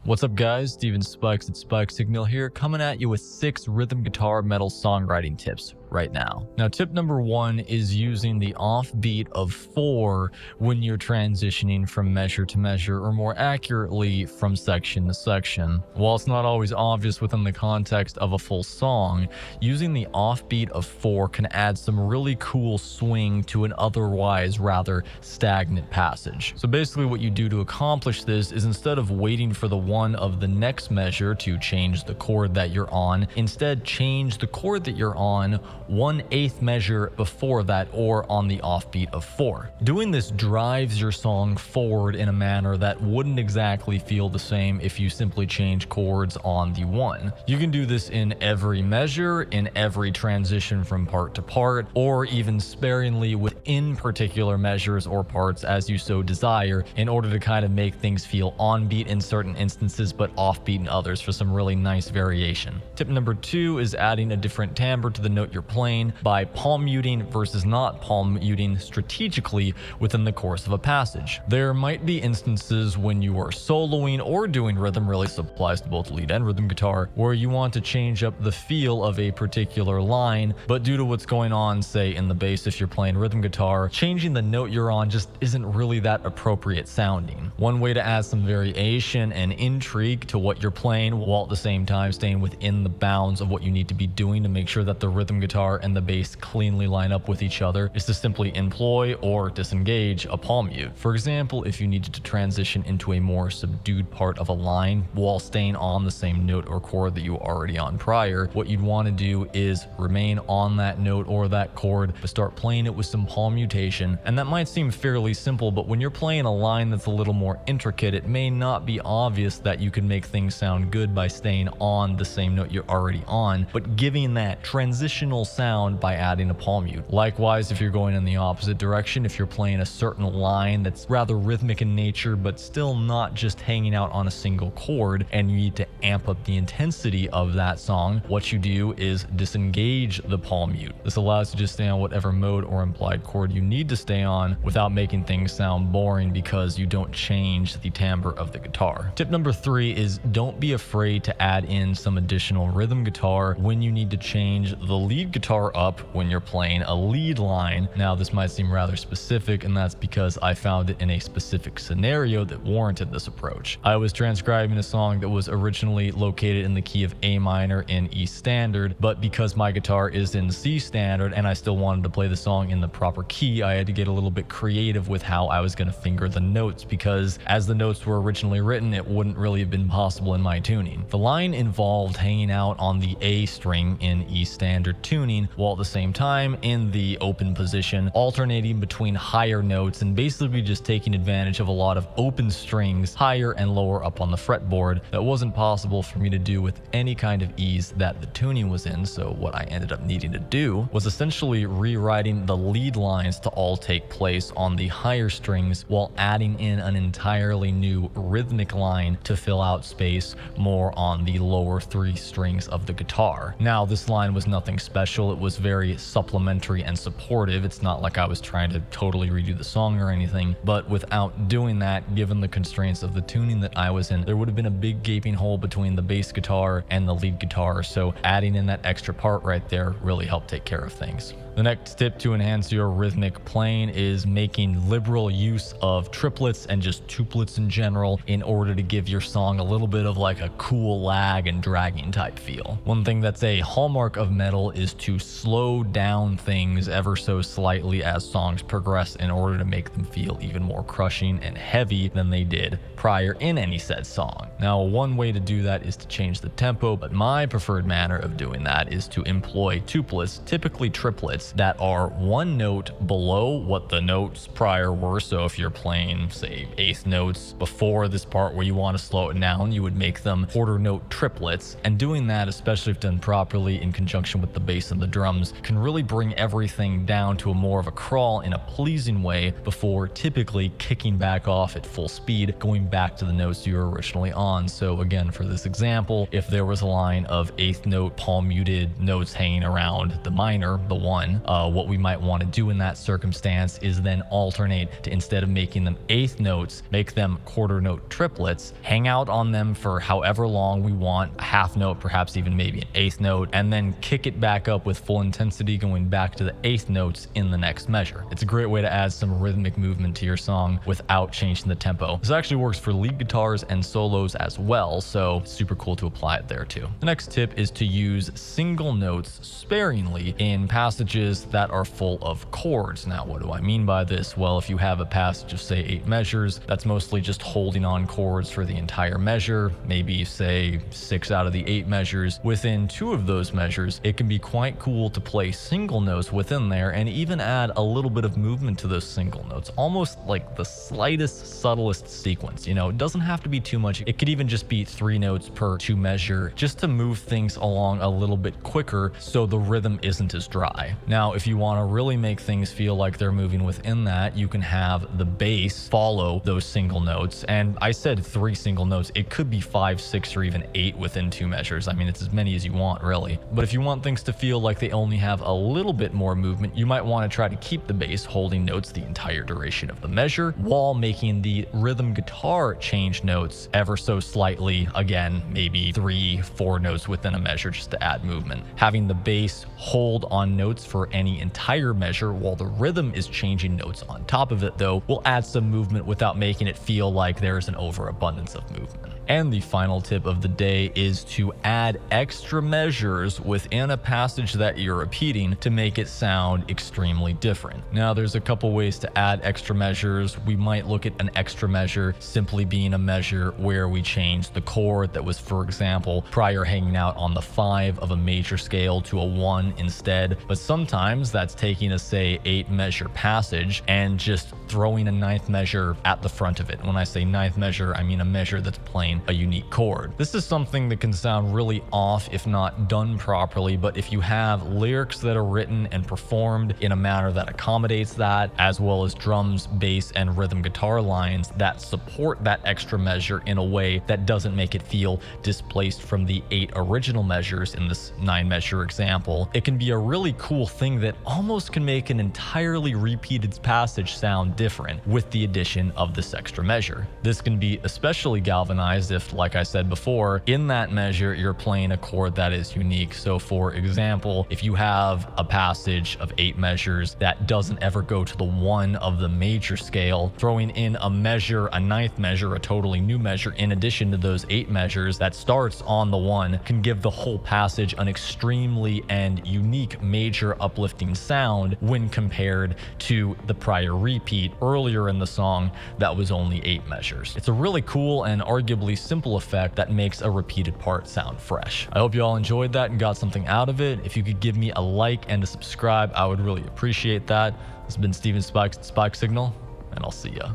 What's up guys, Steven Spikes at Spike Signal here, coming at you with 6 rhythm guitar metal songwriting tips right now. Now tip number 1 is using the offbeat of 4 when you're transitioning from measure to measure, or more accurately from section to section. While it's not always obvious within the context of a full song, using the offbeat of 4 can add some really cool swing to an otherwise rather stagnant passage. So basically what you do to accomplish this is, instead of waiting for the one of the next measure to change the chord that you're on, instead change the chord that you're on 1/8 measure before that, or on the offbeat of 4. Doing this drives your song forward in a manner that wouldn't exactly feel the same if you simply change chords on the 1. You can do this in every measure, in every transition from part to part, or even sparingly within particular measures or parts as you so desire, in order to kind of make things feel on beat in certain instances but offbeat in others for some really nice variation. Tip number 2 is adding a different timbre to the note you're playing by palm muting versus not palm muting strategically within the course of a passage. There might be instances when you are soloing or doing rhythm, really applies to both lead and rhythm guitar, where you want to change up the feel of a particular line, but due to what's going on, say in the bass if you're playing rhythm guitar, changing the note you're on just isn't really that appropriate sounding. One way to add some variation and intrigue to what you're playing, while at the same time staying within the bounds of what you need to be doing to make sure that the rhythm guitar and the bass cleanly line up with each other, is to simply employ or disengage a palm mute. For example, if you needed to transition into a more subdued part of a line while staying on the same note or chord that you were already on prior, what you'd want to do is remain on that note or that chord, but start playing it with some palm mutation. And that might seem fairly simple, but when you're playing a line that's a little more intricate, it may not be obvious that you can make things sound good by staying on the same note you're already on, but giving that transitional sound by adding a palm mute. Likewise, if you're going in the opposite direction, if you're playing a certain line that's rather rhythmic in nature but still not just hanging out on a single chord, and you need to amp up the intensity of that song, what you do is disengage the palm mute. This allows you to stay on whatever mode or implied chord you need to stay on without making things sound boring because you don't change the timbre of the guitar. Tip number 3 is, don't be afraid to add in some additional rhythm guitar when you need to change the lead guitar up when you're playing a lead line. Now this might seem rather specific, and that's because I found it in a specific scenario that warranted this approach. I was transcribing a song that was originally located in the key of A minor in E standard, but because my guitar is in C standard and I still wanted to play the song in the proper key, I had to get a little bit creative with how I was going to finger the notes, because as the notes were originally written, it wouldn't really have been possible in my tuning. The line involved hanging out on the A string in E standard tuning, while at the same time in the open position, alternating between higher notes and basically just taking advantage of a lot of open strings higher and lower up on the fretboard that wasn't possible for me to do with any kind of ease that the tuning was in. So what I ended up needing to do was essentially rewriting the lead lines to all take place on the higher strings, while adding in an entirely new rhythmic line to fill out space more on the lower 3 strings of the guitar. Now this line was nothing special, it was very supplementary and supportive. It's not like I was trying to totally redo the song or anything, but without doing that, given the constraints of the tuning that I was in, there would have been a big gaping hole between the bass guitar and the lead guitar, so adding in that extra part right there really helped take care of things. The next tip to enhance your rhythmic playing is making liberal use of triplets and just tuplets in general, in order to give your song a little bit of like a cool lag and dragging type feel. One thing that's a hallmark of metal is to slow down things ever so slightly as songs progress, in order to make them feel even more crushing and heavy than they did prior in any said song. Now one way to do that is to change the tempo, but my preferred manner of doing that is to employ tuplets, typically triplets, that are 1 note below what the notes prior were. So if you're playing, say, 8th notes before this part where you want to slow it down, you would make them quarter note triplets. And doing that, especially if done properly in conjunction with the bass and the drums, can really bring everything down to a more of a crawl in a pleasing way, before typically kicking back off at full speed, going back to the notes you were originally on. So again, for this example, if there was a line of 8th note palm muted notes hanging around the minor, the 1, one. What we might want to do in that circumstance is then alternate to, instead of making them eighth notes, make them quarter note triplets, hang out on them for however long we want, a half note, perhaps even maybe an eighth note, and then kick it back up with full intensity going back to the eighth notes in the next measure. It's a great way to add some rhythmic movement to your song without changing the tempo. This actually works for lead guitars and solos as well, so super cool to apply it there too. The next tip is to use single notes sparingly in passages that are full of chords. Now, what do I mean by this? Well, if you have a passage of say 8 measures, that's mostly just holding on chords for the entire measure, maybe say 6 out of the 8 measures. Within 2 of those measures, it can be quite cool to play single notes within there and even add a little bit of movement to those single notes, almost like the slightest, subtlest sequence. You know, it doesn't have to be too much. It could even just be 3 notes per 2 measure, just to move things along a little bit quicker so the rhythm isn't as dry. Now, if you want to really make things feel like they're moving within that, you can have the bass follow those single notes. And I said 3 single notes. It could be 5, 6, or even 8 within 2 measures. I mean, it's as many as you want, really. But if you want things to feel like they only have a little bit more movement, you might want to try to keep the bass holding notes the entire duration of the measure while making the rhythm guitar change notes ever so slightly. Again, maybe 3, 4 notes within a measure just to add movement. Having the bass hold on notes for any entire measure while the rhythm is changing notes on top of it, though, will add some movement without making it feel like there's an overabundance of movement. And the final tip of the day is to add extra measures within a passage that you're repeating to make it sound extremely different. Now, there's a couple ways to add extra measures. We might look at an extra measure simply being a measure where we change the chord that was, for example, prior hanging out on the 5 of a major scale to a 1 instead. But sometimes that's taking a, say, 8 measure passage and just throwing a 9th measure at the front of it. When I say 9th measure, I mean a measure that's playing a unique chord. This is something that can sound really off if not done properly, but if you have lyrics that are written and performed in a manner that accommodates that, as well as drums, bass, and rhythm guitar lines that support that extra measure in a way that doesn't make it feel displaced from the 8 original measures in this 9 measure example, it can be a really cool thing that almost can make an entirely repeated passage sound different with the addition of this extra measure. This can be especially galvanized if, like I said before, in that measure you're playing a chord that is unique. So for example, if you have a passage of 8 measures that doesn't ever go to the 1 of the major scale, throwing in a measure, a 9th measure, a totally new measure in addition to those 8 measures that starts on the 1 can give the whole passage an extremely and unique major uplifting sound when compared to the prior repeat earlier in the song that was only 8 measures. It's a really cool and arguably simple effect that makes a repeated part sound fresh. I hope you all enjoyed that and got something out of it. If you could give me a like and a subscribe, I would really appreciate that. This has been Steven Spikes at Spike Signal, and I'll see ya.